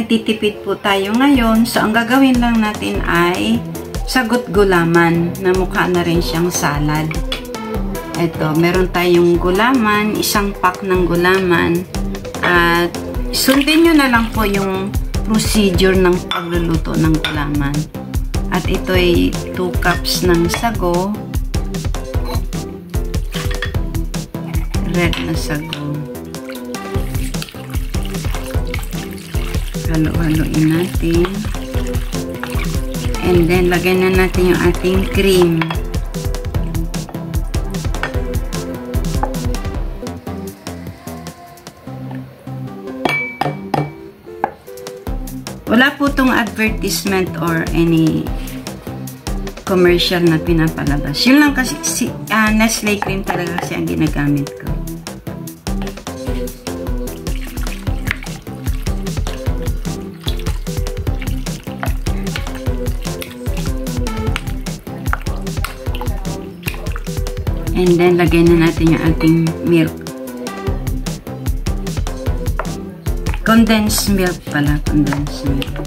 nagtitipid po tayo ngayon. So, ang gagawin lang natin ay sagot gulaman na mukha na rin siyang salad. Ito, meron tayong gulaman, isang pack ng gulaman. At sundin nyo na lang po yung procedure ng pagluluto ng gulaman. At ito ay 2 cups ng sago. Red na sago. Halo-haloin natin. And then, lagyan na natin yung ating cream. Wala po itong advertisement or any commercial na pinapalabas. Yun lang kasi, Nestle cream talaga kasi ang ginagamit ko. And then, lagyan na natin yung ating milk. Condensed milk pala. Condensed milk.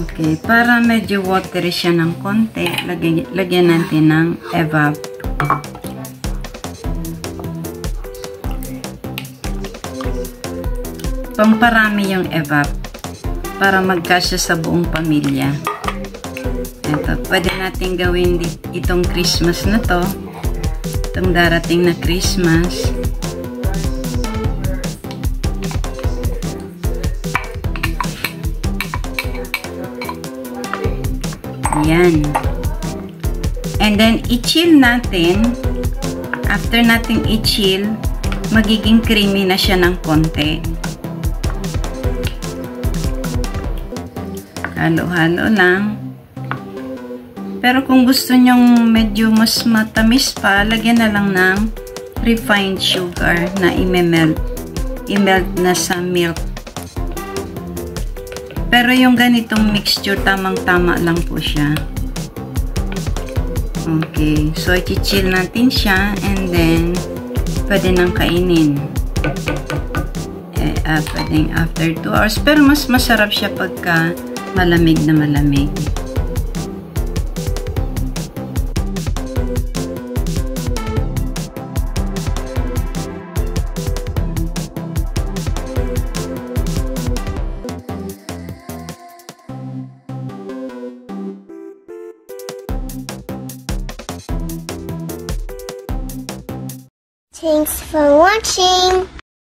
Okay. Para medyo watery siya ng konti, lagyan natin ng evap. Pamparami yung evap para magkasya sa buong pamilya. Ito, pwede natin gawin itong Christmas na to. Itong darating na Christmas. Ayan. And then, i-chill natin. After natin i-chill, magiging creamy na siya ng konti. Halo-halo lang. Pero kung gusto nyong medyo mas matamis pa, lagyan na lang ng refined sugar na i-melt. I-melt na sa milk. Pero yung ganitong mixture, tamang-tama lang po siya. Okay. So, i-chill natin siya and then, pwede nang kainin. Pwedeng after 2 hours. Pero mas masarap siya pagka malamig na malamig. Thanks for watching.